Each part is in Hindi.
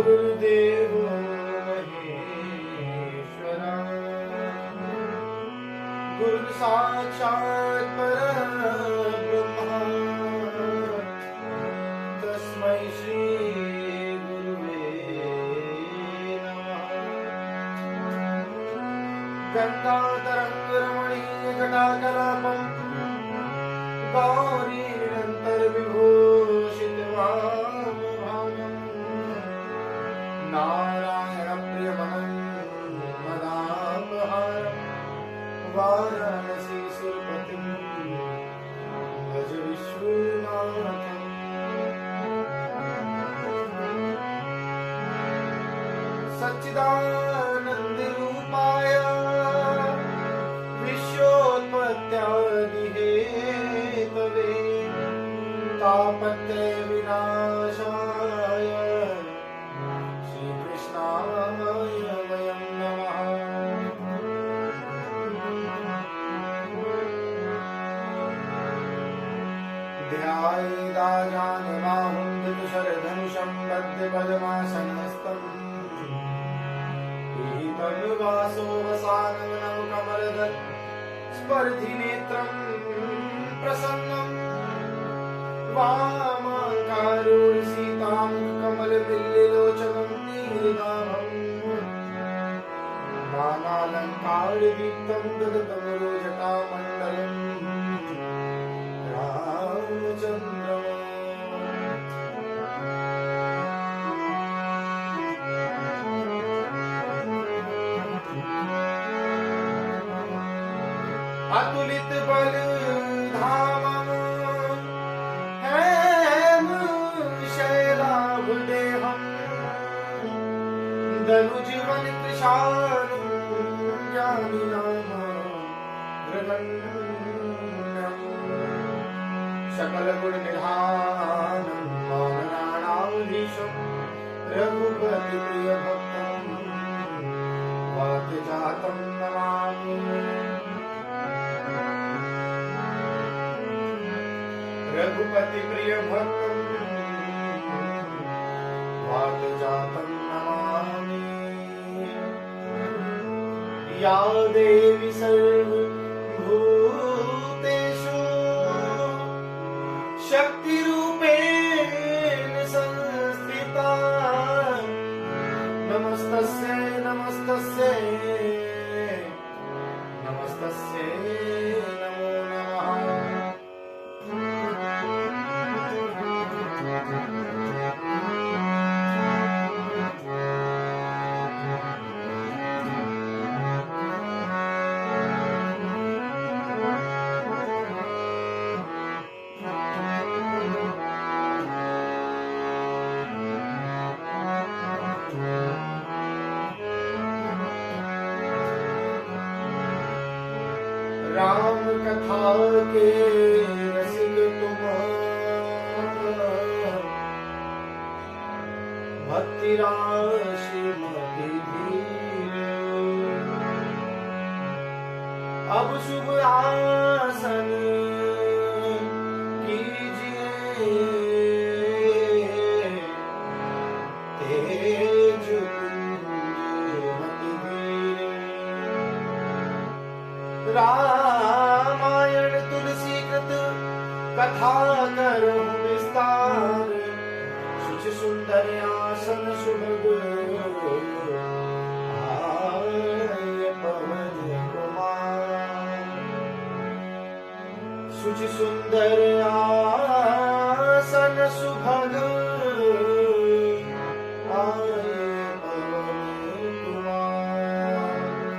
गुरुदेव महेश्वरा गुरु साक्षात् परब्रह्मा तस्मै श्री गुरुवे नमः। गंगातरंगरमणीय जटाकलापम् गौरी निरंतर विभूषित वामभागम् नारायण प्रियमनं मदापहारम् वाराणसी सुरपतिं भज विश्वनाथम्। सच्चिदानंद रूपाय विश्वोत्पत्त्यादिहेतवे तापत्रय विनाशाय श्रीकृष्णाय वयं नमः। ध्यायेदाजानबाहुं धृतशरधनुषं बद्धपद्मासनस्थम् पीतमुवासो वसानवनं कमलदल स्पर्धिनेत्रं प्रसन्नं वामाकारुणीसीतां कमलबिल्लिलोचनं नीलनाभम् नानालङ्कारदीप्तं गदगमरोजटामण्डलम् रामचन्द्रम्। अतुलित बल धामं हेम शैलाभ देहं दनुजीवन कृशानं ज्ञानिनाम गृहण्यं सकल गुण निधानं मौननाणाधीशं रघुपति प्रिय भक्तं वाक्यजातं नमामि। रघुपति प्रिय भक्तं वाक्यजातं नमामि। या देवी सर्वभूतेषु शक्तिरूपेण संस्थिता नमस्तस्यै नमस्तस्यै नमस्तस्यै नमो नमः। राम कथा के रसिक तुम भक्ति राशि मति धीर अब शुभ आसन कीजिए तेज मति धीर। रामायण तुलसी कृत कथा करो विस्तार सुच सुंदर आसन सुभग आय पवन कुमार सुच सुंदर आसन सुभग आय पवन कुमार।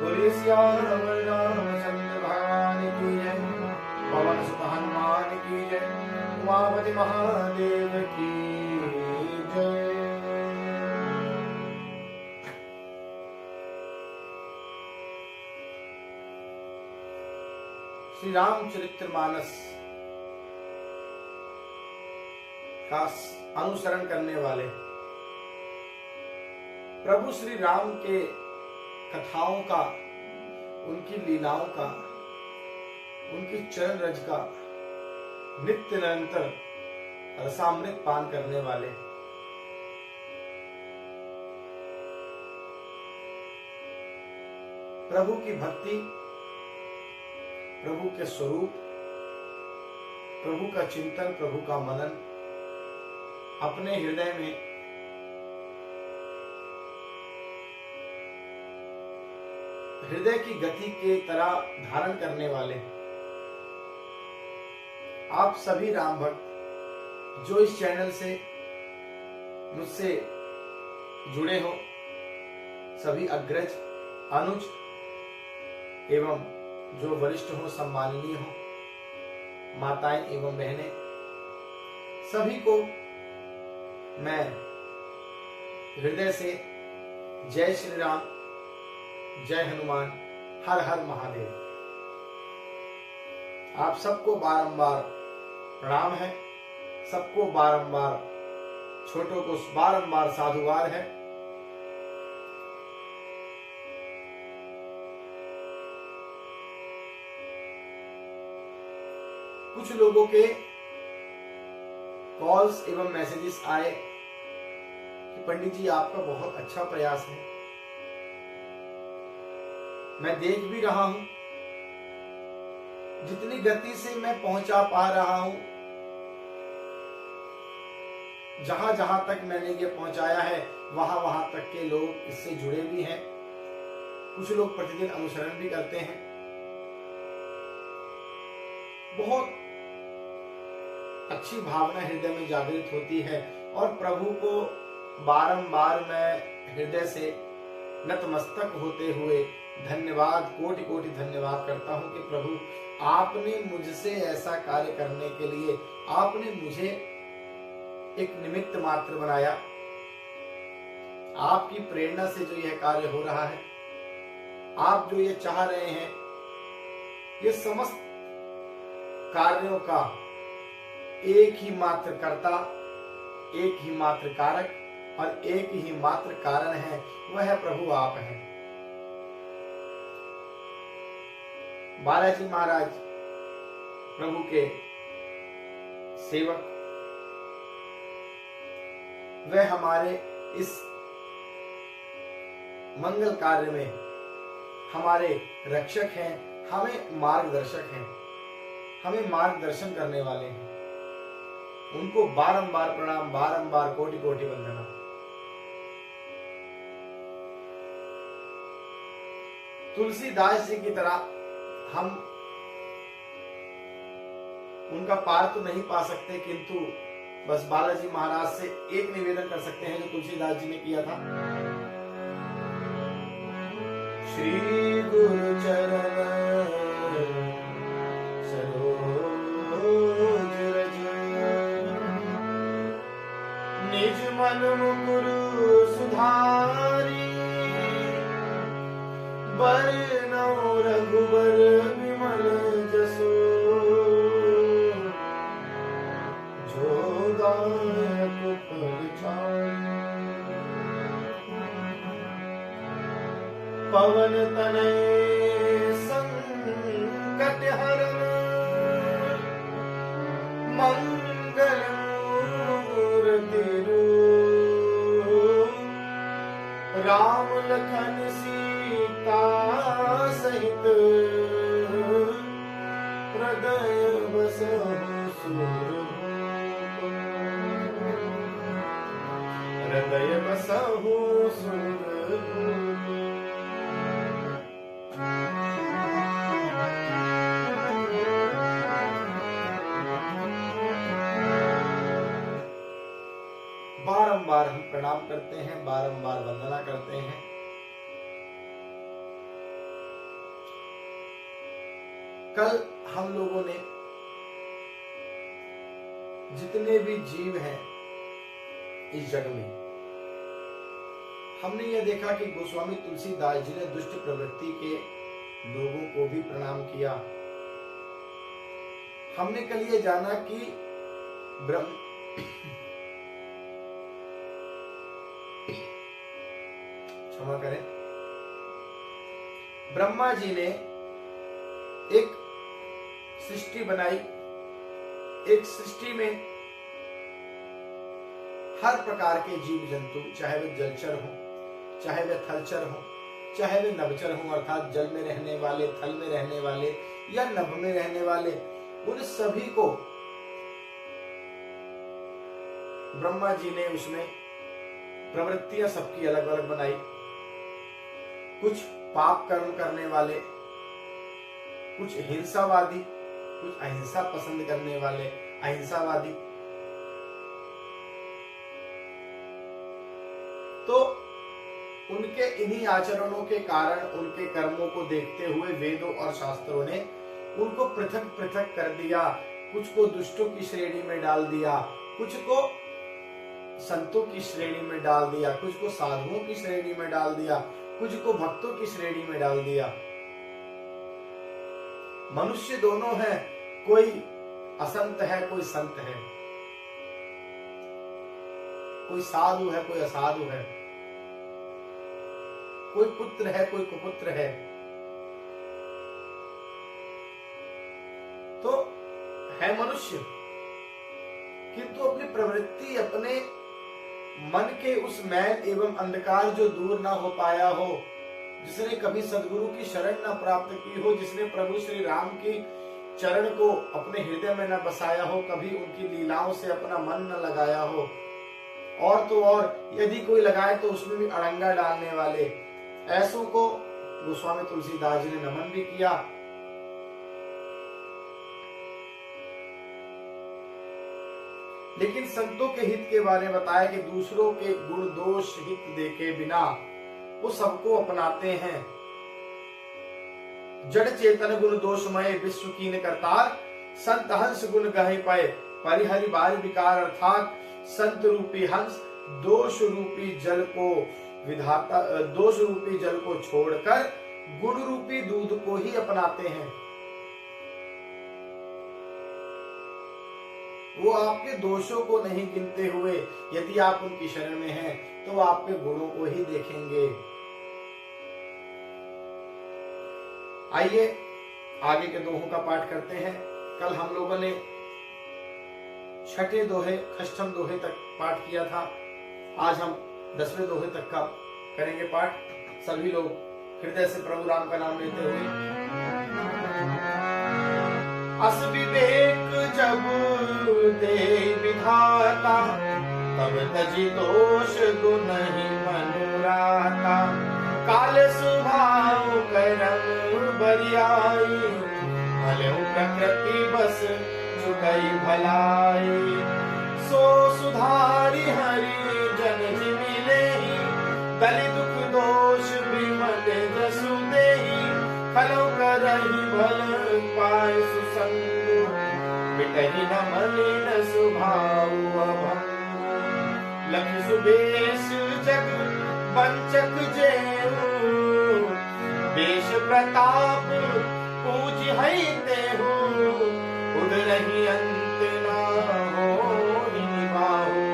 बोलिए श्याम रामचंद्र भगवान की जय, पवन सुत हनुमान की जय, उमापति महादेव की जय। श्री रामचरितमानस का अनुसरण करने वाले प्रभु श्री राम के कथाओं का, उनकी लीलाओं का, उनकी चरण रज का नित्य निरंतर रसामृत पान करने वाले, प्रभु की भक्ति, प्रभु के स्वरूप, प्रभु का चिंतन, प्रभु का मनन अपने हृदय में हृदय की गति के तरह धारण करने वाले आप सभी राम भक्त जो इस चैनल से मुझसे जुड़े हो, सभी अग्रज, अनुज एवं जो वरिष्ठ हो, सम्माननीय हो, माताएं एवं बहनें, सभी को मैं हृदय से जय श्री राम, जय हनुमान, हर हर महादेव। आप सबको बारंबार प्रणाम है, सबको बारंबार, छोटों को बारंबार साधुवाद है। कुछ लोगों के कॉल्स एवं मैसेजेस आए कि पंडित जी आपका बहुत अच्छा प्रयास है, मैं देख भी रहा हूं जितनी गति से मैं पहुंचा पा रहा हूं, जहां जहां तक मैंने ये पहुंचाया है वहां वहां तक के लोग इससे जुड़े भी हैं, कुछ लोग प्रतिदिन अनुसरण भी करते हैं। बहुत अच्छी भावना हृदय में जागृत होती है और प्रभु को बारंबार मैं हृदय से नतमस्तक होते हुए धन्यवाद, कोटि कोटि धन्यवाद करता हूं कि प्रभु आपने मुझसे ऐसा कार्य करने के लिए आपने मुझे एक निमित्त मात्र बनाया। आपकी प्रेरणा से जो यह कार्य हो रहा है, आप जो ये चाह रहे हैं, ये समस्त कार्यों का एक ही मात्र कर्ता, एक ही मात्र कारक और एक ही मात्र कारण है, वह प्रभु आप हैं। बालाजी महाराज प्रभु के सेवक, वह हमारे इस मंगल कार्य में हमारे रक्षक हैं, हमें मार्गदर्शक हैं, हमें मार्गदर्शन करने वाले हैं। उनको बारंबार प्रणाम, बारंबार कोटि कोटि वंदना। तुलसीदास जी की तरह हम उनका पार तो नहीं पा सकते, किंतु बस बालाजी महाराज से एक निवेदन कर सकते हैं जो तुलसीदास जी ने किया था। श्री गुरु चरण सरोज रज, निज मन मुकुर सुधारी, बरनौ रघुबर विमल जसो, जो दायक फल चारि। पवन तनय संकट हरन, मंगल मूर्ति रूप, राम लखन सीता सहित, हृदय बसहु सुरभूप, हृदय बसहु सुरभूप। बारंबार हम प्रणाम करते हैं, बारंबार वंदना करते हैं। कल हम लोगों ने जितने भी जीव हैं इस जग में, हमने यह देखा कि गोस्वामी तुलसीदास जी ने दुष्ट प्रवृत्ति के लोगों को भी प्रणाम किया। हमने कल ये जाना कि क्षमा करें, ब्रह्मा जी ने एक सृष्टि बनाई, एक सृष्टि में हर प्रकार के जीव जंतु, चाहे वे जलचर हो, चाहे वे थलचर हो, चाहे वे नभचर हो, अर्थात जल में रहने वाले, थल में रहने वाले या नभ में रहने वाले, उन सभी को ब्रह्मा जी ने उसमें प्रवृत्तियां सबकी अलग अलग बनाई। कुछ पाप कर्म करने वाले, कुछ हिंसावादी, कुछ अहिंसा पसंद करने वाले अहिंसावादी। तो उनके इन्हीं आचरणों के कारण, उनके कर्मों को देखते हुए वेदों और शास्त्रों ने उनको पृथक पृथक कर दिया। कुछ को दुष्टों की श्रेणी में डाल दिया, कुछ को संतों की श्रेणी में डाल दिया, कुछ को साधुओं की श्रेणी में डाल दिया, कुछ को भक्तों की श्रेणी में डाल दिया। मनुष्य दोनों हैं, कोई असंत है, कोई संत है, कोई साधु है, कोई असाधु है, कोई पुत्र है, कोई कुपुत्र है। तो है मनुष्य, किंतु अपनी प्रवृत्ति, अपने मन के उस मैल एवं अंधकार जो दूर ना हो पाया हो, जिसने कभी सदगुरु की शरण न प्राप्त की हो, जिसने प्रभु श्री राम की चरण को अपने हृदय में न बसाया हो, कभी उनकी लीलाओं से अपना मन न लगाया हो, और तो और यदि कोई लगाए तो उसमें भी अड़ंगा डालने वाले, ऐसों को गोस्वामी तुलसीदास जी ने नमन भी किया। लेकिन संतों के हित के बारे में बताया कि दूसरों के गुण दोष हित देखे बिना वो सबको अपनाते हैं। जड़ चेतन गुण दोषमय विश्व कीन करतार, संत हंस गुण गहे पाए परिहरि बार विकार, अर्थात संत रूपी हंस दोष रूपी जल को विधाता, दोष रूपी जल को छोड़कर गुण रूपी दूध को ही अपनाते हैं। वो आपके दोषों को नहीं गिनते हुए, यदि आप उनकी शरण में हैं तो आपके गुणों को ही देखेंगे। आइए आगे के दोहों का पाठ करते हैं। कल हम लोगों ने छठे दोहे, षष्ठम दोहे तक पाठ किया था। आज हम 10वें दोहे तक का करेंगे पाठ। सभी लोग हृदय से प्रभु राम का नाम लेते हुए। अस विवेक जब दे विधाता, तब तजी दोष गुण ही मनुराता। काल स्वभाव करम बरियाई, भले प्रकृति बस चुकई भलाई। सो सुधारी हरि जन मिले, दलि दुख दोष विमल जसु देहि। खलौ करहि भल पाय सुसंग, मिटहि न मलिन स्वभाव अभंग। लखि सुबेश जग वंचक जेहु, बेश प्रताप पूज हई तेहु। उदरहि अंत ना होहि निभाहु,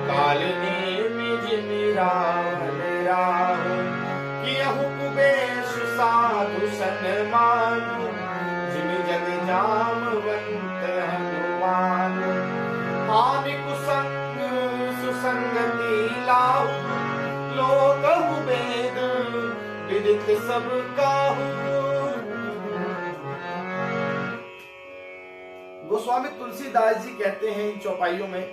काल नेमि जिमि रावण राहु। कियहु कुबेश साधु सन्मानु, जिमि जग जामवंत हनुमान। हानि कुसंग सुसंगति लाहु, लोकहु वेद विदित सब काहू। गोस्वामी तुलसीदास जी कहते हैं इन चौपाइयों में,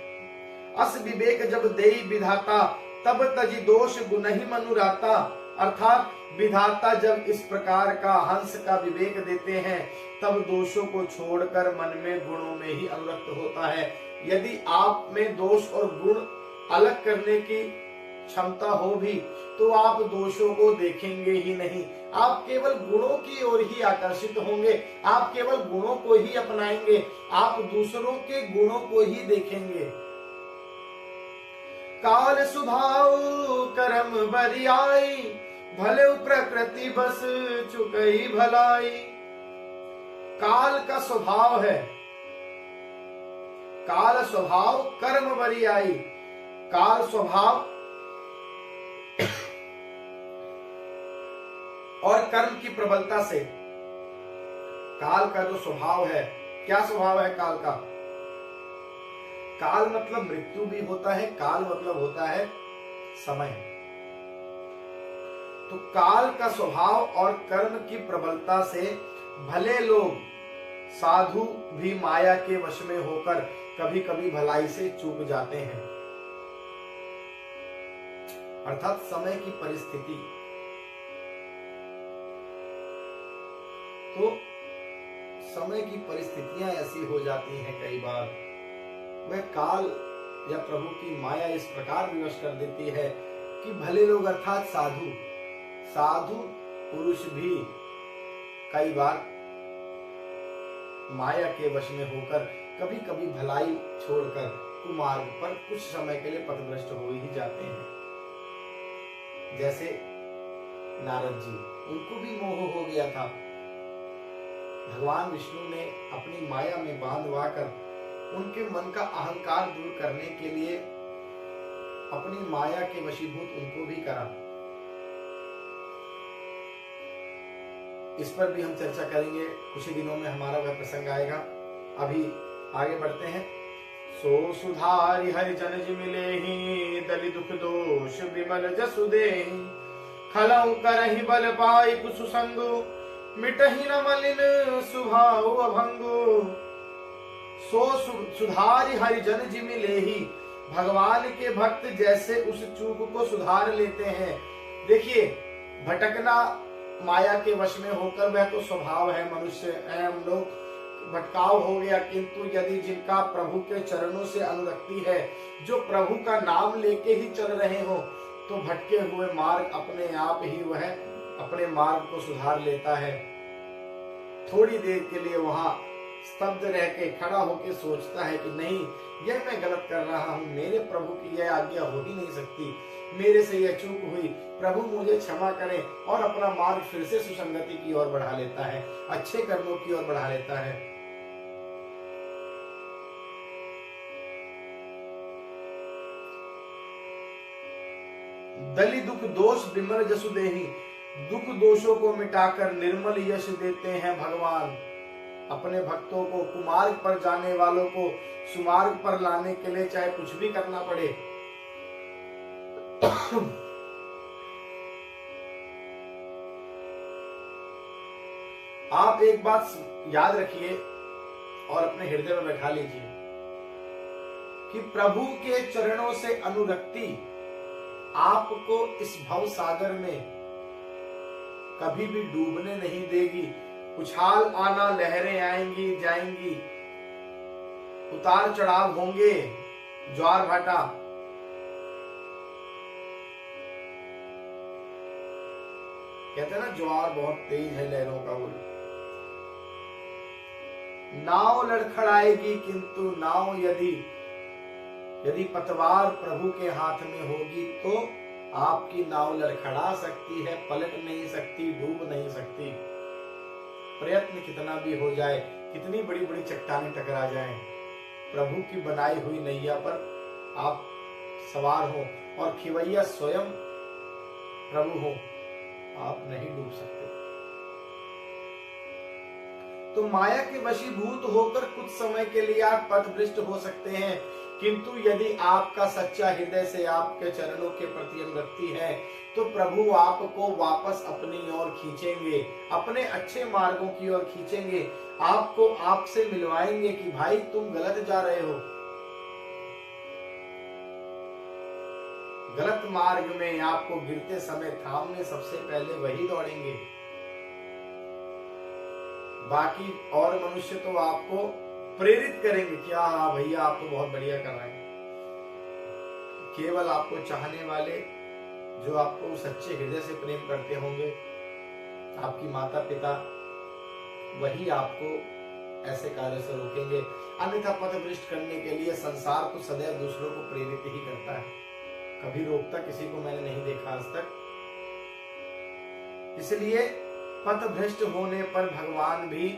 अस विवेक जब देई विधाता, तब तजी दोष गुनहि मनुराता। अर्थात विधाता जब इस प्रकार का हंस का विवेक देते हैं, तब दोषों को छोड़कर मन में गुणों में ही अनुरक्त होता है। यदि आप में दोष और गुण अलग करने की क्षमता हो भी, तो आप दोषों को देखेंगे ही नहीं। आप केवल गुणों की ओर ही आकर्षित होंगे, आप केवल गुणों को ही अपनाएंगे, आप दूसरों के गुणों को ही देखेंगे। काल स्वभाव करम बरियाई, भले प्रकृति बस चुकई भलाई। काल का स्वभाव है, काल स्वभाव कर्म बरियाई। काल स्वभाव और कर्म की प्रबलता से, काल का जो स्वभाव है, क्या स्वभाव है काल का? काल मतलब मृत्यु भी होता है, काल मतलब होता है समय। तो काल का स्वभाव और कर्म की प्रबलता से भले लोग साधु भी माया के वश में होकर कभी कभी भलाई से चूक जाते हैं। अर्थात समय की परिस्थिति, तो समय की परिस्थितियां ऐसी हो जाती हैं कई बार, वह काल या प्रभु की माया इस प्रकार विवश कर देती है कि भले लोग अर्थात साधु पुरुष भी कई बार माया के वश में होकर कभी कभी भलाई छोड़कर कुमार्ग पर कुछ समय के लिए पथभ्रष्ट हो ही जाते हैं। जैसे नारद जी, उनको भी मोह हो गया था। भगवान विष्णु ने अपनी माया में बांधवाकर उनके मन का अहंकार दूर करने के लिए अपनी माया के वशीभूत उनको भी करा। इस पर भी हम चर्चा करेंगे, कुछ ही दिनों में हमारा वह प्रसंग आएगा। अभी आगे बढ़ते हैं। सो सुधारि हरिजन जि मिलेहि, दलि दुख दोष विमल जसु देहि, खलउ करहि बल पाई कुसु संगु, मिटहि न मलिन सुभाव अभंगु। सो सुधारि हरिजन जि मिलेहि, भगवान के भक्त जैसे उस चूक को सुधार लेते हैं। देखिए, भटकना माया के वश में होकर वह तो स्वभाव है, मनुष्य हम लोग भटकाव हो गया, किंतु यदि जिनका प्रभु के चरणों से अनुरक्ति है, जो प्रभु का नाम लेके ही चल रहे हो, तो भटके हुए मार्ग अपने आप ही वह अपने मार्ग को सुधार लेता है। थोड़ी देर के लिए वहां स्तब्ध रह के खड़ा होके सोचता है कि नहीं, यह मैं गलत कर रहा हूं, मेरे प्रभु की यह आज्ञा हो ही नहीं सकती, मेरे से यह चूक हुई, प्रभु मुझे क्षमा करें, और अपना मार्ग फिर से सुसंगति की ओर बढ़ा लेता है, अच्छे कर्मों की ओर बढ़ा लेता है। दलि दुख दोष विमल जसु देहि, दुख दोषों को मिटाकर निर्मल यश देते हैं भगवान। अपने भक्तों को, कुमार्ग पर जाने वालों को सुमार्ग पर लाने के लिए चाहे कुछ भी करना पड़े। आप एक बात याद रखिए और अपने हृदय में बैठा लीजिए कि प्रभु के चरणों से अनुरक्ति आपको इस भव सागर में कभी भी डूबने नहीं देगी। उछाल आना, लहरें आएंगी जाएंगी, उतार चढ़ाव होंगे, ज्वार भाटा, कहते हैं ना ज्वार बहुत तेज है लहरों का, वो नाव लड़खड़ाएगी, किंतु नाव यदि पतवार प्रभु के हाथ में होगी तो आपकी नाव लड़खड़ा सकती है, पलट नहीं सकती, डूब नहीं सकती। प्रयत्न कितना भी हो जाए, कितनी बड़ी बड़ी चट्टानें टकरा जाएं, प्रभु की बनाई हुई नैया पर आप सवार हो और खिवैया स्वयं प्रभु हो, आप नहीं डूब सकते। तो माया के वशीभूत होकर कुछ समय के लिए आप पथभ्रष्ट हो सकते हैं, किंतु यदि आपका सच्चा हृदय से आपके चरणों के प्रति अनुरक्ति है तो प्रभु आपको वापस अपनी ओर खींचेंगे, अपने अच्छे मार्गों की ओर खींचेंगे, आपको आपसे मिलवाएंगे कि भाई तुम गलत जा रहे हो। गलत मार्ग में आपको गिरते समय थामने सबसे पहले वही दौड़ेंगे। बाकी और मनुष्य तो आपको प्रेरित करेंगे कि हाँ भैया आप तो बहुत बढ़िया कर रहे हैं। केवल आपको चाहने वाले, जो आपको सच्चे हृदय से प्रेम करते होंगे, आपकी माता पिता, वही आपको ऐसे कार्य से रोकेंगे। अन्यथा पथभ्रष्ट करने के लिए संसार तो सदैव दूसरों को प्रेरित ही करता है, कभी रोकता किसी को मैंने नहीं देखा आज तक। इसलिए पथभ्रष्ट होने पर भगवान भी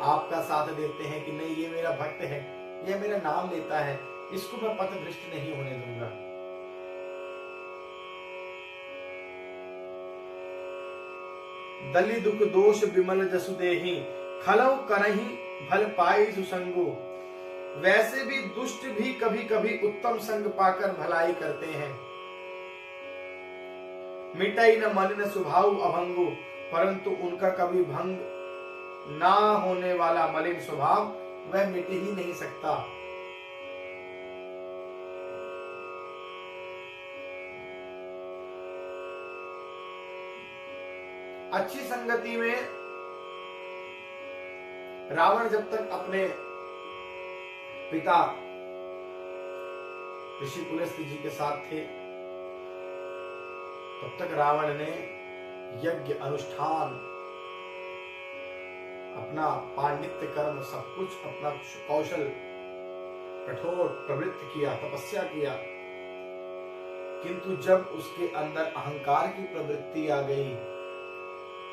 आपका साथ देते हैं कि नहीं, ये मेरा भक्त है, ये मेरा नाम लेता है, इसको मैं पथभ्रष्ट नहीं होने दूंगा। दलि दुख दोष विमल जसु देहि, खलउ करहि भल पाई सुसंगु। वैसे भी दुष्ट भी कभी कभी उत्तम संग पाकर भलाई करते हैं। मिटाई न मलिन स्वभाव अभंगु, परंतु उनका कभी भंग ना होने वाला मलिन स्वभाव वह मिट ही नहीं सकता। अच्छी संगति में रावण जब तक अपने पिता ऋषि पुलस्त्य जी के साथ थे, तब तक रावण ने यज्ञ अनुष्ठान, अपना पांडित्य कर्म, सब कुछ अपना कौशल कठोर प्रवृत्ति किया, तपस्या किया। किंतु जब उसके अंदर अहंकार की प्रवृत्ति आ गई,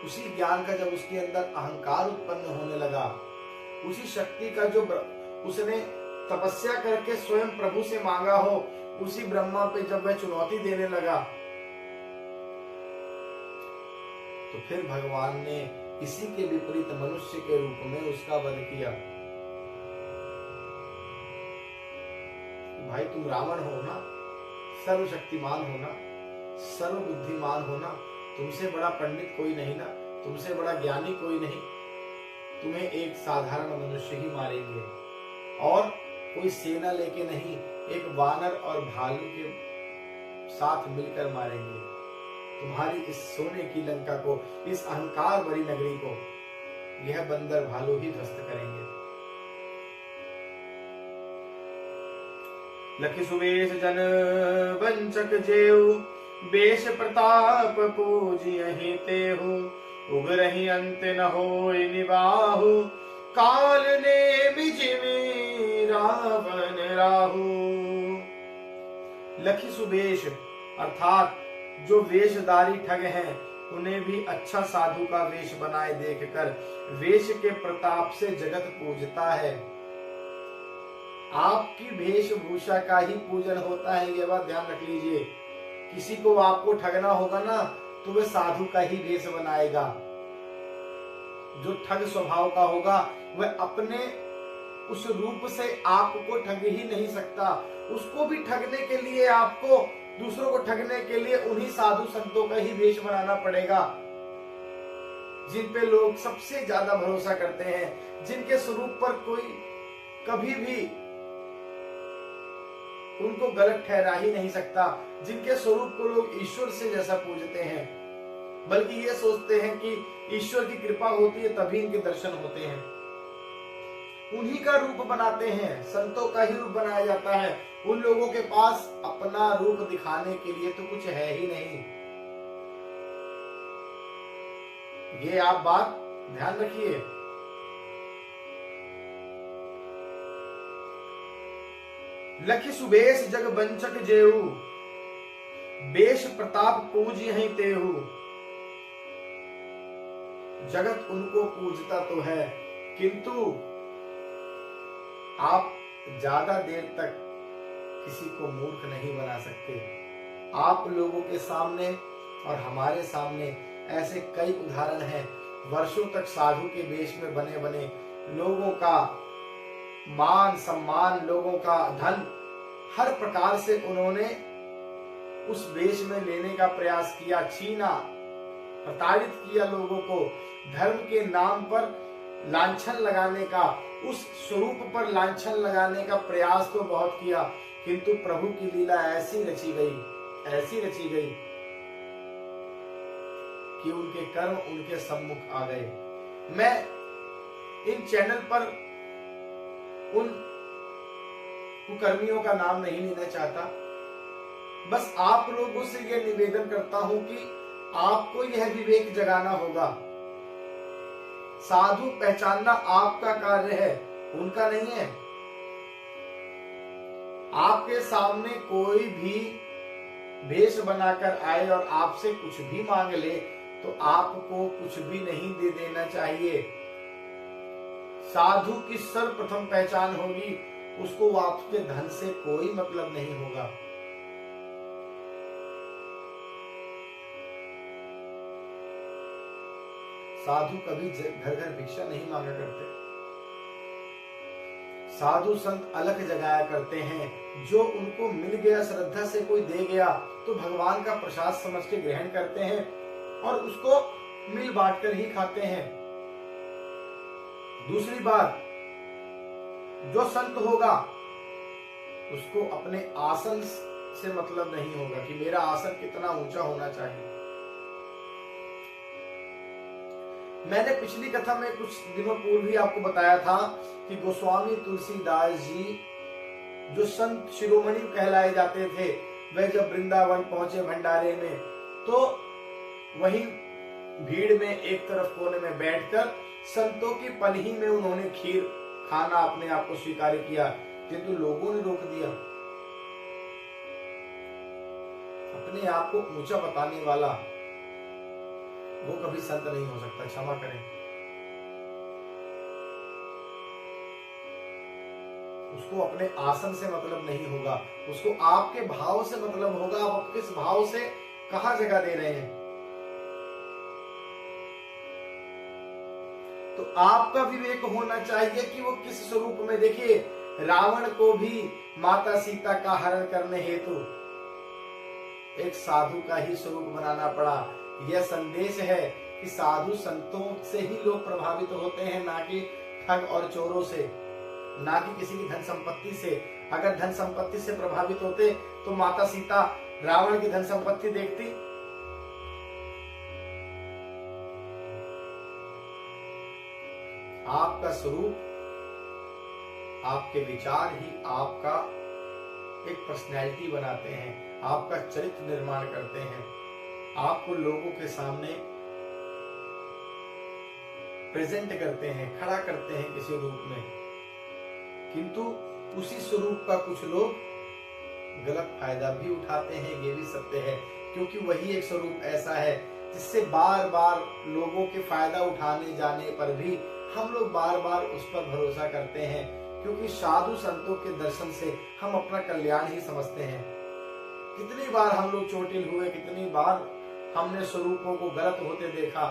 उसी ज्ञान का जब उसके अंदर अहंकार उत्पन्न होने लगा, उसी शक्ति का जो उसने तपस्या करके स्वयं प्रभु से मांगा हो, उसी ब्रह्मा पे जब वह चुनौती देने लगा, तो फिर भगवान ने इसी के विपरीत मनुष्य के रूप में उसका वध किया। भाई तुम रावण हो ना, सर्वशक्तिमान हो ना, सर्वबुद्धिमान हो ना, तुमसे बड़ा पंडित कोई नहीं ना, तुमसे बड़ा ज्ञानी कोई नहीं, तुम्हें एक साधारण मनुष्य ही मारेंगे, और कोई सेना लेके नहीं, एक वानर और भालू के साथ मिलकर मारेंगे। तुम्हारी इस सोने की लंका को, इस अहंकार भरी नगरी को यह बंदर भालू ही ध्वस्त करेंगे। लखि सुवेश जन वंचक जेऊ, बेश प्रताप पूजियहि तेहु, उगरहि अंत न होय निबाहु, काल ने बिजिमी रावण राहु। लखि सुवेश अर्थात जो वेशधारी ठग हैं, उन्हें भी अच्छा साधु का वेश बनाए देखकर वेश के प्रताप से जगत पूजता है। आपकी वेशभूषा का ही पूजन होता है, ये बात ध्यान रख लीजिए। किसी को आपको ठगना होगा ना, तो वह साधु का ही वेश बनाएगा। जो ठग स्वभाव का होगा, वह अपने उस रूप से आपको ठग ही नहीं सकता। उसको भी ठगने के लिए, आपको दूसरों को ठगने के लिए उन्हीं साधु संतों का ही वेश बनाना पड़ेगा, जिन पे लोग सबसे ज्यादा भरोसा करते हैं, जिनके स्वरूप पर कोई कभी भी उनको गलत ठहरा ही नहीं सकता, जिनके स्वरूप को लोग ईश्वर से जैसा पूजते हैं, बल्कि ये सोचते हैं कि ईश्वर की कृपा होती है तभी इनके दर्शन होते हैं। उन्हीं का रूप बनाते हैं, संतों का ही रूप बनाया जाता है। उन लोगों के पास अपना रूप दिखाने के लिए तो कुछ है ही नहीं। ये आप बात ध्यान रखिए। लखि सुबेश जग बंचक जेऊ, बेश प्रताप पूजियहि तेहु। जगत उनको पूजता तो है, किंतु आप ज्यादा देर तक किसी को मूर्ख नहीं बना सकते। आप लोगों के सामने और हमारे सामने ऐसे कई उदाहरण हैं। वर्षों तक साधु के वेश में बने बने लोगों का मान सम्मान, लोगों का धन, हर प्रकार से उन्होंने उस वेश में लेने का प्रयास किया, छीना, प्रताड़ित किया लोगों को, धर्म के नाम पर लांछन लगाने का, उस स्वरूप पर लांछन लगाने का प्रयास तो बहुत किया, किंतु प्रभु की लीला ऐसी रची गई कि उनके कर्म उनके सम्मुख आ गए। मैं इन चैनल पर उन कुकर्मियों का नाम नहीं लेना चाहता, बस आप लोगों से यह निवेदन करता हूं कि आपको यह विवेक जगाना होगा। साधु पहचानना आपका कार्य है, उनका नहीं है। आपके सामने कोई भी भेष बनाकर आए और आपसे कुछ भी मांग ले, तो आपको कुछ भी नहीं दे देना चाहिए। साधु की सर्वप्रथम पहचान होगी, उसको आपके धन से कोई मतलब नहीं होगा। साधु कभी घर घर भिक्षा नहीं मांगा करते। साधु संत अलख जगाया करते हैं। जो उनको मिल गया, श्रद्धा से कोई दे गया तो भगवान का प्रसाद समझ के ग्रहण करते हैं और उसको मिल बांट कर ही खाते हैं। दूसरी बात, जो संत होगा उसको अपने आसन से मतलब नहीं होगा कि मेरा आसन कितना ऊंचा होना चाहिए। मैंने पिछली कथा में कुछ दिनों पूर्व ही आपको बताया था कि गोस्वामी तुलसीदास जी जो संत शिरोमणि कहलाए जाते थे, वह जब वृंदावन पहुंचे भंडारे में, तो वहीं भीड़ में एक तरफ कोने में बैठकर संतों की पलही में उन्होंने खीर खाना अपने आप को स्वीकार किया, किंतु लोगों ने रोक दिया। अपने आप को ऊंचा बताने वाला वो कभी संत नहीं हो सकता, क्षमा करें। उसको अपने आसन से मतलब नहीं होगा, उसको आपके भाव से मतलब होगा। आप किस भाव से कहां जगह दे रहे हैं। तो आपका विवेक होना चाहिए कि वो किस स्वरूप में। देखिए, रावण को भी माता सीता का हरण करने हेतु एक साधु का ही स्वरूप बनाना पड़ा। यह संदेश है कि साधु संतों से ही लोग प्रभावित होते हैं, ना कि ठग और चोरों से, ना कि किसी की धन संपत्ति से। अगर धन संपत्ति से प्रभावित होते तो माता सीता रावण की धन संपत्ति देखती। आपका स्वरूप, आपके विचार ही आपका एक पर्सनैलिटी बनाते हैं, आपका चरित्र निर्माण करते हैं, आपको लोगों के सामने प्रेजेंट करते हैं, खड़ा करते हैं किसी रूप में। किंतु उसी स्वरूप का कुछ लोग गलत फायदा भी उठाते हैं, ये भी सत्य है, क्योंकि वही एक स्वरूप ऐसा है जिससे बार बार लोगों के फायदा उठाने जाने पर भी हम लोग बार बार उस पर भरोसा करते हैं, क्योंकि साधु संतों के दर्शन से हम अपना कल्याण ही समझते हैं। कितनी बार हम लोग चोटिल हुए, कितनी बार हमने स्वरूपों को गलत होते देखा,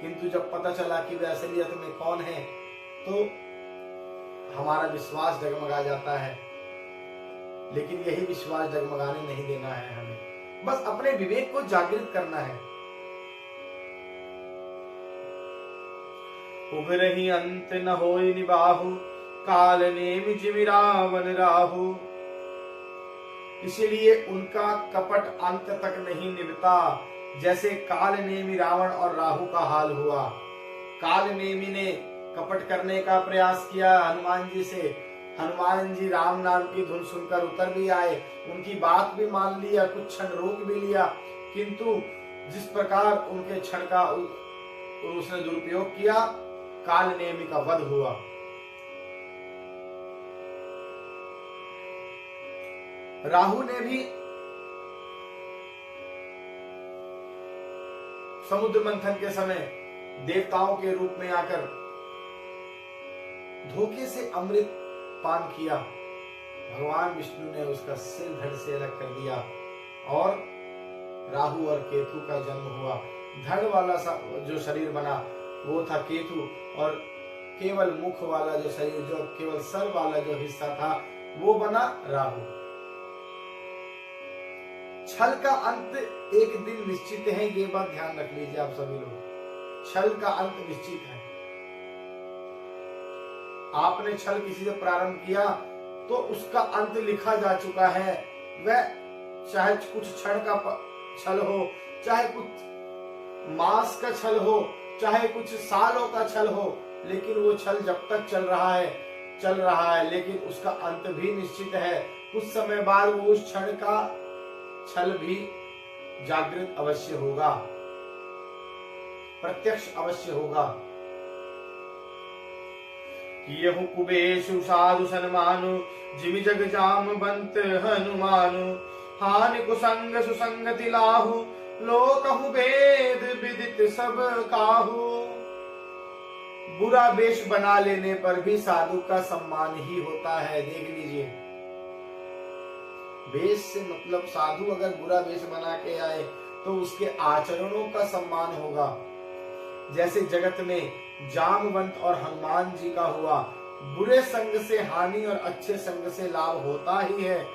किंतु जब पता चला कि वे असलियत में कौन है तो हमारा विश्वास डगमगा जाता है। लेकिन यही विश्वास डगमगाने नहीं देना है हमें, बस अपने विवेक को जागृत करना है। उभरहि अंत न होय निबाहु, काल नेमि जिमि रावण राहु। इसीलिए उनका कपट अंत तक नहीं निभता, जैसे काल नेमि रावण और राहु का हाल हुआ। काल नेमि ने कपट करने का प्रयास किया हनुमान जी से। हनुमान जी राम नाम की धुन सुनकर उतर भी आए, उनकी बात भी मान लिया, कुछ क्षण रोक भी लिया, किंतु जिस प्रकार उनके क्षण का उसने दुरुपयोग किया, काल नेमि का वध हुआ। राहु ने भी समुद्र मंथन के समय देवताओं के रूप में आकर धोखे से अमृत पान किया। भगवान विष्णु ने उसका सिर धड़ से अलग कर दिया और राहु और केतु का जन्म हुआ। धड़ वाला जो शरीर बना वो था केतु, और केवल मुख वाला जो शरीर, जो केवल सर वाला जो हिस्सा था, वो बना राहु। छल का अंत एक दिन निश्चित है, ये बात ध्यान रख लीजिए आप सभी लोग। छल का अंत निश्चित है। आपने छल किसी से प्रारंभ किया तो उसका अंत लिखा जा चुका है। वह चाहे कुछ क्षण का छल हो, चाहे कुछ मास का छल हो, चाहे कुछ सालों का छल हो, लेकिन वो छल जब तक चल रहा है, लेकिन उसका अंत भी निश्चित है। कुछ समय बाद वो उस क्षण का छल भी जागृत अवश्य होगा, प्रत्यक्ष अवश्य होगा। यहु कुबेशु साधु सन्मानु, जिमि जग जाम बंत हनुमानु। हानि कुसंग सुसंगति लाहु, लोकहु भेद विदित सब काहू। बुरा वेश बना लेने पर भी साधु का सम्मान ही होता है। देख लीजिए, वेश से मतलब साधु अगर बुरा वेश बना के आए तो उसके आचरणों का सम्मान होगा। जैसे जगत में जामवंत और हनुमान जी का हुआ, बुरे संग से हानि और अच्छे संग से लाभ होता ही है।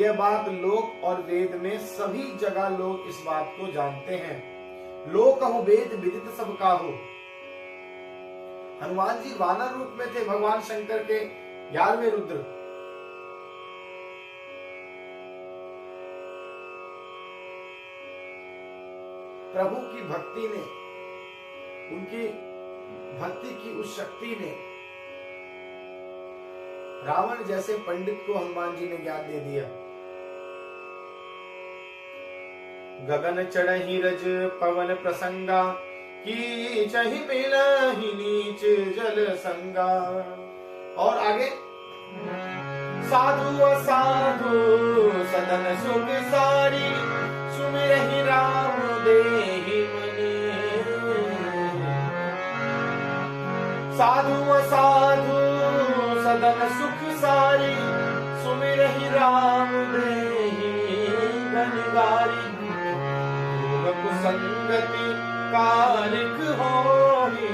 यह बात लोक और वेद में सभी जगह लोग इस बात को जानते हैं। लोक कहूं वेद विदित सब काहू। हनुमान जी वानर रूप में थे भगवान शंकर के 11वें रुद्र। प्रभु की भक्ति ने, उनकी भक्ति की उस शक्ति ने रावण जैसे पंडित को हनुमान जी ने ज्ञान दे दिया। गगन चढ़हि रज पवन प्रसंगा, की चहि मिलहि नीच जल संगा। और आगे साधु असाधु सदन सुख सारी, सुमिरहि राम देहि मनि। साधु असाधु सदन सुख सारी, सुमिरहि राम देहि गणगारी। कुसंगति कारिक होहि,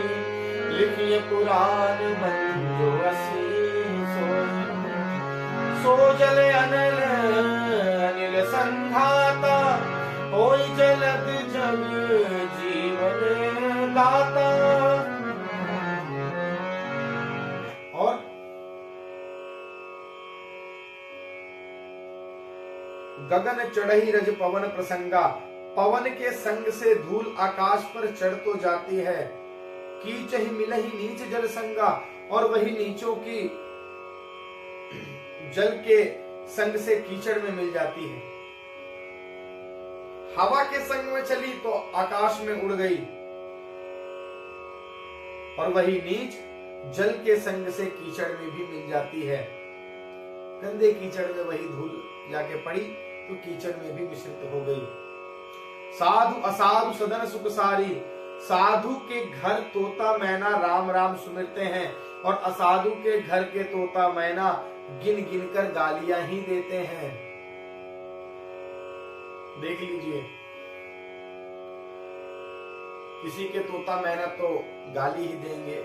लिखिए पुराण मंजो असी सोई। सो जल अनल अनिल संघाता, होई जलद जग जीवन दाता। और गगन चढ़ई रज पवन प्रसंगा, पवन के संग से धूल आकाश पर चढ़ तो जाती है। कीच ही मिलहि नीच जल संगा, और वही नीचों की जल के संग से कीचड़ में मिल जाती है। हवा के संग में चली तो आकाश में उड़ गई, और वही नीच जल के संग से कीचड़ में भी मिल जाती है। गंदे कीचड़ में वही धूल जाके पड़ी तो कीचड़ में भी मिश्रित हो गई। साधु असाधु सदन सुख सारी, साधु के घर तोता मैना राम राम सुमिरते हैं, और असाधु के घर के तोता मैना गिन गिन कर गालियां ही देते हैं। देख लीजिए, किसी के तोता मैना तो गाली ही देंगे।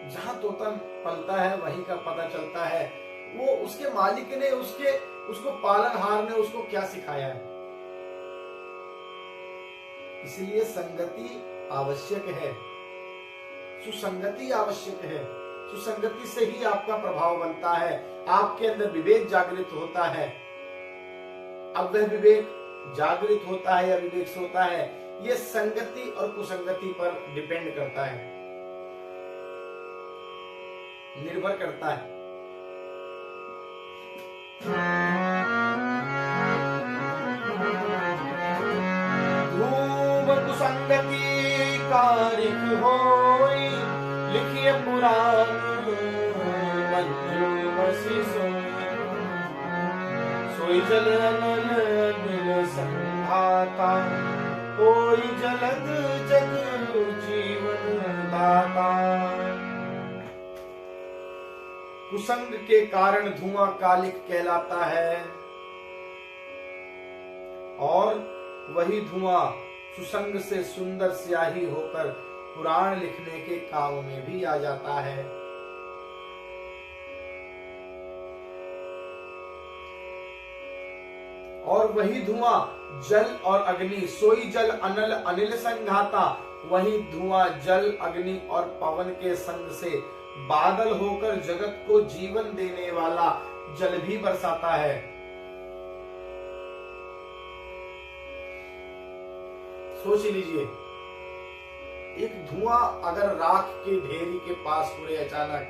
जहां तोता पलता है वहीं का पता चलता है वो उसके मालिक ने, उसको पालनहार ने उसको क्या सिखाया है। इसलिए संगति आवश्यक है, सुसंगति आवश्यक है। सुसंगति से ही आपका प्रभाव बनता है, आपके अंदर विवेक जागृत होता है। अब वह विवेक जागृत होता है या विवेक सोता है, यह संगति और कुसंगति पर डिपेंड करता है, निर्भर करता है। धूम कुसंगति कारिक होई, लिखिए पुराण मंजू बसी सोई। सोई जल अनल नील संघाता, होई जलद जग जीवन दाता। कुसंग के कारण धुआं कालिक कहलाता है, और वही धुआं सुसंग से सुंदर स्याही होकर पुराण लिखने के काम में भी आ जाता है। और वही धुआं जल और अग्नि, सोई जल अनल अनिल संघाता, वही धुआं जल अग्नि और पवन के संग से बादल होकर जगत को जीवन देने वाला जल भी बरसाता है। सोच लीजिए, एक धुआं अगर राख के ढेरी के पास उड़े अचानक,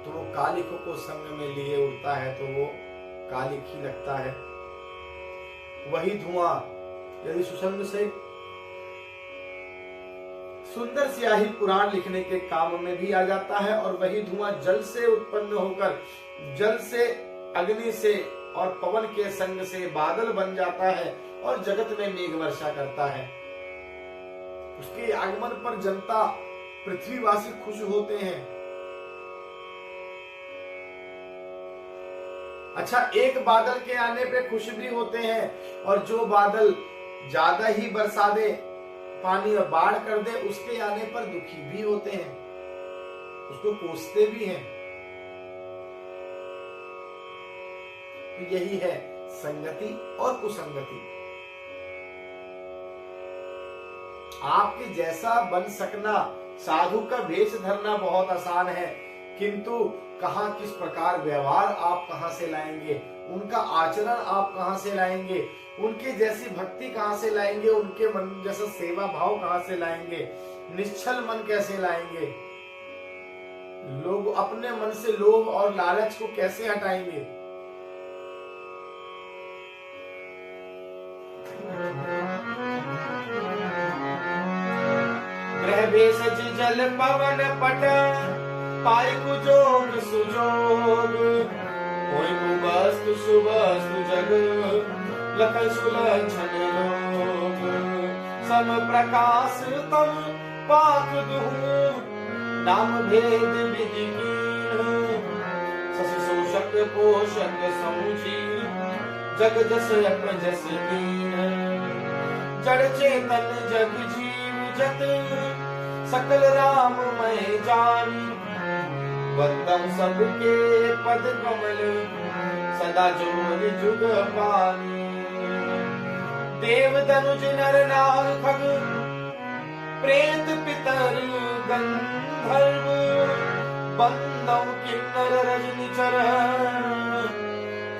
तो वो कालिक को संग में लिए उड़ता है तो वो कालिक ही लगता है। वही धुआं यदि सुसंग से सुंदर स्याही पुराण लिखने के काम में भी आ जाता है, और वही धुआं जल से उत्पन्न होकर जल से, अग्नि से और पवन के संग से बादल बन जाता है और जगत में मेघ वर्षा करता है। उसके आगमन पर जनता, पृथ्वीवासी खुश होते हैं। अच्छा, एक बादल के आने पे खुश भी होते हैं, और जो बादल ज्यादा ही बरसा दे, पानी और बाढ़ कर दे, उसके आने पर दुखी भी होते हैं। उसको कोसते भी हैं। तो यही है संगति और कुसंगति। आपके जैसा बन सकना, साधु का भेष धरना बहुत आसान है, किंतु कहां किस प्रकार व्यवहार आप कहां से लाएंगे, उनका आचरण आप कहां से लाएंगे, उनके जैसी भक्ति कहां से लाएंगे, उनके मन जैसा सेवा भाव कहां से लाएंगे, निश्चल मन कैसे लाएंगे, लोग अपने मन से लोभ और लालच को कैसे हटाएंगे। ग्रह भेषज जल पवन पट, पाई कुजोग सुजोग, कोई कुवस्तु सुवस्तु जग, लखन सुलक्षण लोग, सम प्रकाश तम पाक दुहु, नाम भेद विधि कीन, शशि शोषक पोषक समुझी, जग जस अपजस दीन, जड़ चेतन जग जीव जत, सकल राममय जानी, वंदम सबके पद कमल, सदा जोर जुग पानी, देव धनुज नर नाग खग, प्रेत पितर गंधर्व, बंदम किन्नर रजनी चर,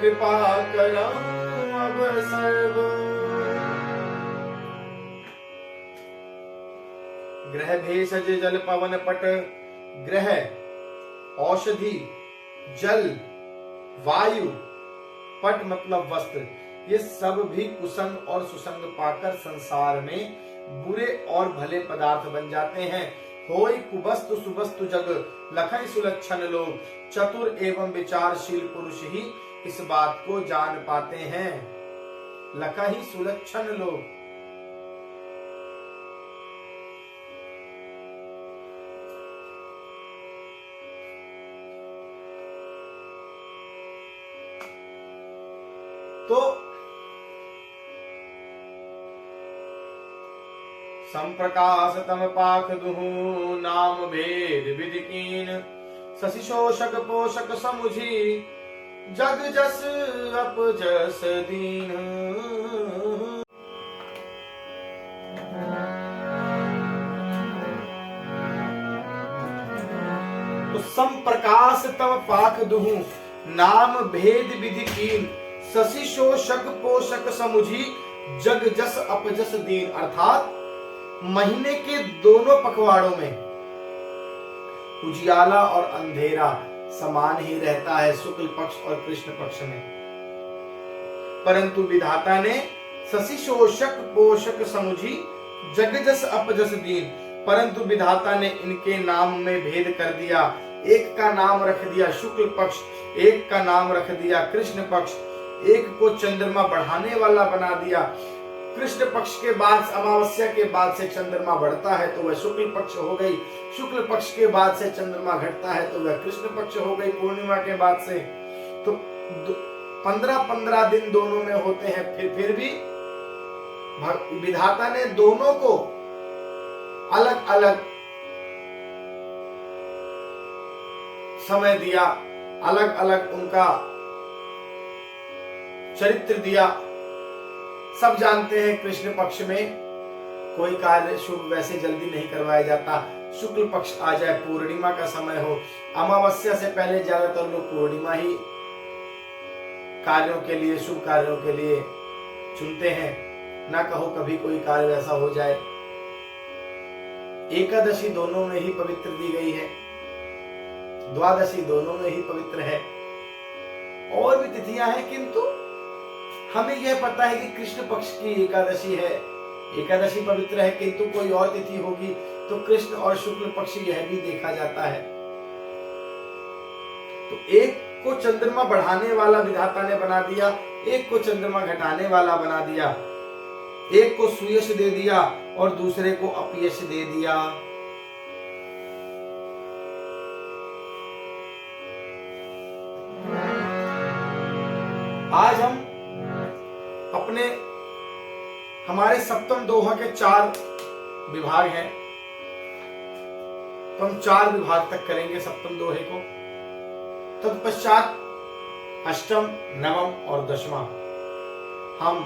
कृपा करौ अब सर्व। ग्रह भेषज जल पवन पट, ग्रह औषधि, जल, वायु, पट मतलब वस्त्र, ये सब भी कुसंग और सुसंग पाकर संसार में बुरे और भले पदार्थ बन जाते हैं। होय कुवस्तु सुवस्तु जग, लखन सुलक्षण लोग, चतुर एवं विचारशील पुरुष ही इस बात को जान पाते हैं। लखन सुलक्षण लोग, तो संप्रकाश तम पाख दुहु, नाम भेद विधि कीन, शशि शोषक पोषक समुझी, जग जस अपजस दीन। तो संप्रकाश तम पाख दुहु, नाम भेद विधि कीन, शशि शोषक पोषक समुझी, जग जस अपजस दीन। अर्थात महीने के दोनों पखवाड़ों में उजियाला और अंधेरा समान ही रहता है, शुक्ल पक्ष और कृष्ण पक्ष में, परंतु विधाता ने शशि शोषक पोषक समुझी, जग जस अपजस दीन, परंतु विधाता ने इनके नाम में भेद कर दिया। एक का नाम रख दिया शुक्ल पक्ष, एक का नाम रख दिया कृष्ण पक्ष, एक को चंद्रमा बढ़ाने वाला बना दिया। कृष्ण पक्ष के बाद, अमावस्या के बाद से चंद्रमा बढ़ता है तो वह शुक्ल पक्ष हो गई, शुक्ल पक्ष के बाद से चंद्रमा घटता है तो वह कृष्ण पक्ष हो गई पूर्णिमा के बाद से। तो 15-15 दिन दोनों में होते हैं, फिर भी विधाता ने दोनों को अलग अलग समय दिया, अलग अलग उनका चरित्र दिया। सब जानते हैं कृष्ण पक्ष में कोई कार्य शुभ वैसे जल्दी नहीं करवाया जाता। शुक्ल पक्ष आ जाए, पूर्णिमा का समय हो, अमावस्या से पहले ज्यादातर लोग पूर्णिमा ही कार्यों के लिए, शुभ कार्यों के लिए चुनते हैं। ना कहो कभी कोई कार्य वैसा हो जाए। एकादशी दोनों में ही पवित्र दी गई है, द्वादशी दोनों में ही पवित्र है, और भी तिथियां हैं, किंतु हमें यह पता है कि कृष्ण पक्ष की एकादशी है, एकादशी पवित्र है, किंतु कोई और तिथि होगी तो कृष्ण और शुक्ल पक्ष यह भी देखा जाता है। तो एक को चंद्रमा बढ़ाने वाला विधाता ने बना दिया, एक को चंद्रमा घटाने वाला बना दिया, एक को सुयश दे दिया और दूसरे को अपयश दे दिया। आज हम हमारे सप्तम दोहा के 4 विभाग हैं। तो हम 4 विभाग तक करेंगे सप्तम दोहे को। तत्पश्चात अष्टम, नवम और दशवां हम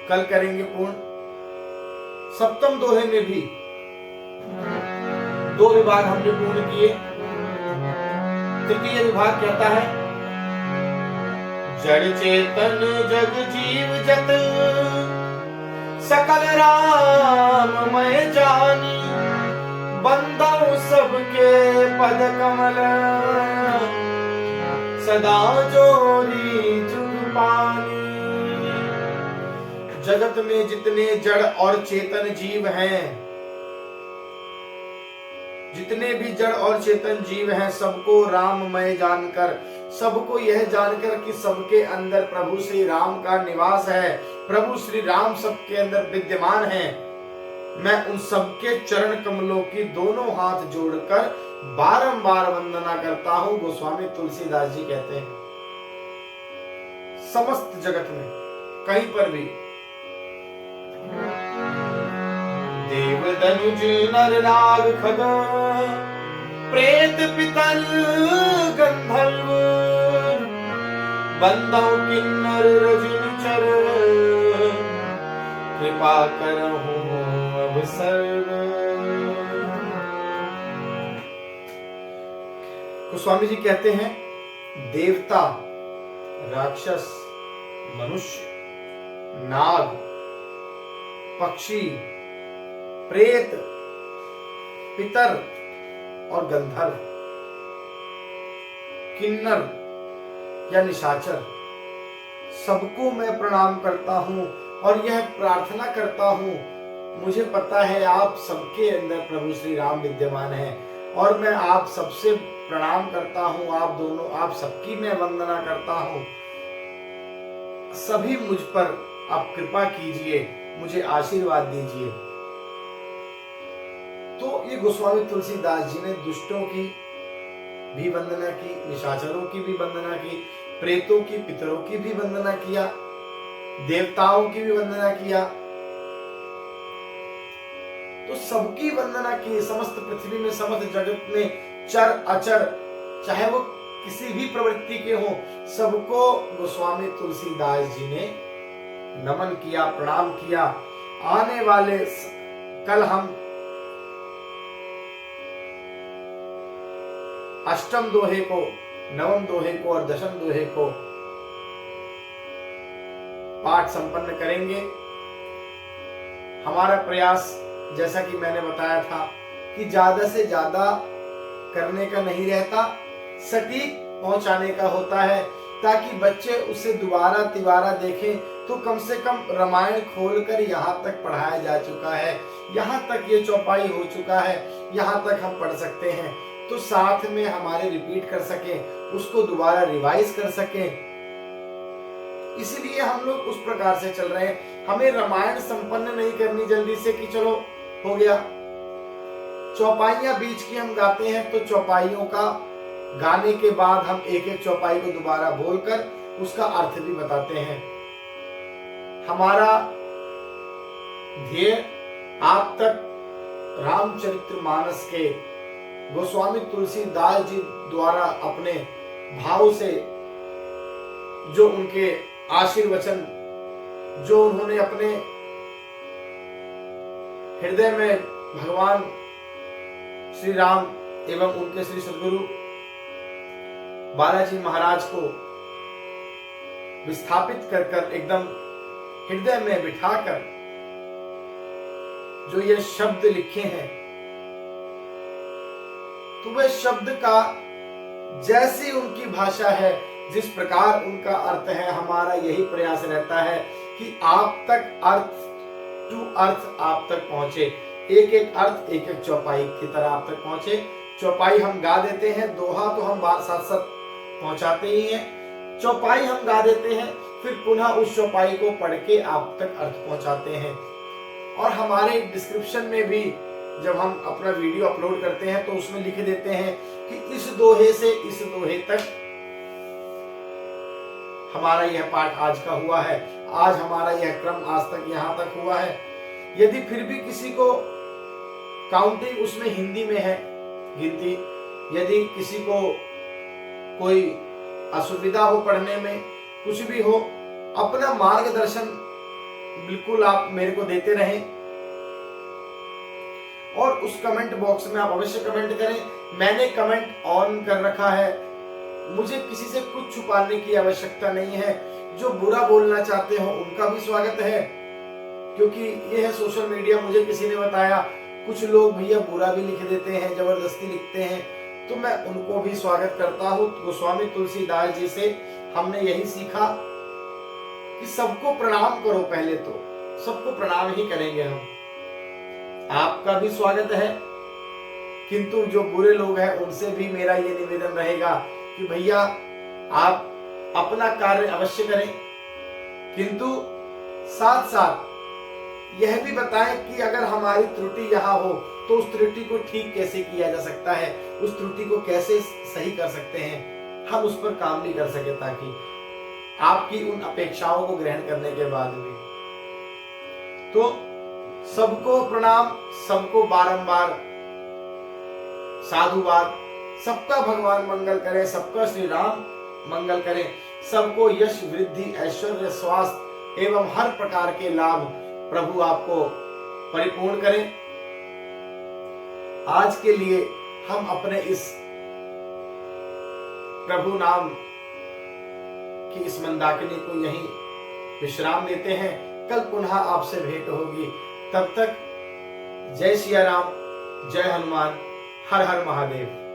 कल करेंगे पूर्ण। सप्तम दोहे में भी 2 विभाग हमने पूर्ण किए। तृतीय विभाग कहता है, जड़ चेतन जग जीव जत सकल राम मैं जानी, बंदौ सबके पद कमल सदा जोरी जुग पानी। जगत में जितने जड़ और चेतन जीव हैं, जितने भी जड़ और चेतन जीव हैं, सबको राममय जानकर, सबको यह जानकर कि सबके अंदर प्रभु श्री राम का निवास है, प्रभु श्री राम सबके अंदर विद्यमान है, मैं उन सबके चरण कमलों की दोनों हाथ जोड़कर बारंबार वंदना करता हूं। गोस्वामी तुलसीदास जी कहते हैं, समस्त जगत में कहीं पर भी देव दनुज नर नाग खग प्रेत पितर गंधर्व, बंदौ किन्नर रजन चर कृपा करहूं अब सर्व। गोस्वामी जी कहते हैं, देवता, राक्षस, मनुष्य, नाग, पक्षी, प्रेत, पितर और गंधर्व, किन्नर या निशाचर, सबको मैं प्रणाम करता हूं और यह प्रार्थना करता हूं, मुझे पता है आप सबके अंदर प्रभु श्री राम विद्यमान है और मैं आप सबसे प्रणाम करता हूं, आप सबकी मैं वंदना करता हूं। सभी मुझ पर आप कृपा कीजिए, मुझे आशीर्वाद दीजिए। तो ये गोस्वामी तुलसीदास जी ने दुष्टों की भी वंदना की, निशाचरों की भी वंदना की, प्रेतों की, पितरों की भी वंदना किया, देवताओं की भी वंदना किया। तो सबकी वंदना की। समस्त पृथ्वी में, समस्त जगत में चर अचर, चाहे वो किसी भी प्रवृत्ति के हो, सबको गोस्वामी तुलसीदास जी ने नमन किया, प्रणाम किया। आने वाले कल हम अष्टम दोहे को, नवम दोहे को और दशम दोहे को पाठ संपन्न करेंगे। हमारा प्रयास, जैसा कि मैंने बताया था, कि ज्यादा से ज्यादा करने का नहीं रहता, सटीक पहुंचाने का होता है, ताकि बच्चे उसे दोबारा तिबारा देखें तो कम से कम रामायण खोलकर यहाँ तक पढ़ाया जा चुका है, यहाँ तक ये चौपाई हो चुका है, यहाँ तक हम पढ़ सकते हैं, तो साथ में हमारे रिपीट कर सकें, उसको दोबारा रिवाइज कर सकें। इसलिए हम लोग उस प्रकार से चल रहे हैं। हमें रामायण संपन्न नहीं करनी जल्दी से कि चलो हो गया। चौपाइयां बीच की हम गाते हैं, तो चौपाइयों का गाने के बाद हम एक एक चौपाई को दोबारा बोलकर उसका अर्थ भी बताते हैं। हमारा ध्येय आप तक रामचरितमानस के गोस्वामी तुलसीदास जी द्वारा अपने भाव से जो उनके आशीर्वचन, जो उन्होंने अपने हृदय में भगवान श्री राम एवं उनके श्री सद्गुरु बालाजी महाराज को विस्थापित कर कर एकदम हृदय में बिठाकर जो ये शब्द लिखे हैं, तो वह शब्द का जैसी उनकी भाषा है, जिस प्रकार उनका अर्थ है, हमारा यही प्रयास रहता है कि आप तक अर्थ टू अर्थ आप तक पहुंचे, एक एक अर्थ एक एक चौपाई की तरह आप तक पहुंचे। चौपाई हम गा देते हैं, दोहा तो हम साथ साथ पहुंचाते ही हैं, चौपाई हम गा देते हैं, फिर पुनः उस चौपाई को पढ़ के आप तक अर्थ पहुंचाते हैं। और हमारे डिस्क्रिप्शन में भी जब हम अपना वीडियो अपलोड करते हैं तो उसमें लिख देते हैं कि इस दोहे से इस दोहे तक हमारा यह पाठ आज का हुआ है, आज हमारा यह क्रम आज तक यहाँ तक हुआ है। यदि फिर भी किसी को काउंटिंग उसमें हिंदी में है गिनती। यदि किसी को कोई असुविधा हो पढ़ने में, कुछ भी हो, अपना मार्गदर्शन बिल्कुल आप मेरे को देते रहें और उस कमेंट बॉक्स में आप अवश्य कमेंट करें। मैंने कमेंट ऑन कर रखा है, मुझे किसी से कुछ छुपाने की आवश्यकता नहीं है। जो बुरा बोलना चाहते हो उनका भी स्वागत है, क्योंकि ये है सोशल मीडिया, मुझे किसी ने बताया कुछ लोग भैया बुरा भी लिख देते हैं, जबरदस्ती लिखते हैं, तो मैं उनको भी स्वागत करता हूँ। गोस्वामी तुलसीदास जी से हमने यही सीखा कि सबको प्रणाम करो, पहले तो सबको प्रणाम ही करेंगे हम। आपका भी स्वागत है, किंतु जो बुरे लोग हैं उनसे भी मेरा ये निवेदन रहेगा कि भैया आप अपना कार्य अवश्य करें, किंतु साथ साथ यह भी बताएं कि अगर हमारी त्रुटि यहाँ हो तो उस त्रुटि को ठीक कैसे किया जा सकता है, उस त्रुटि को कैसे सही कर सकते हैं, हम उस पर काम भी कर सके, ताकि आपकी उन अपेक्षाओं को ग्रहण करने के बाद भी। तो सबको प्रणाम, सबको बारंबार साधुवाद, सबका भगवान मंगल करे, सबका श्री राम मंगल करें, सबको यश वृद्धि ऐश्वर्य स्वास्थ्य एवं हर प्रकार के लाभ प्रभु आपको परिपूर्ण करें। आज के लिए हम अपने इस प्रभु नाम की इस मंदाकिनी को यहीं विश्राम देते हैं। कल पुनः आपसे भेंट होगी, तब तक जय सिया राम, जय हनुमान, हर हर महादेव।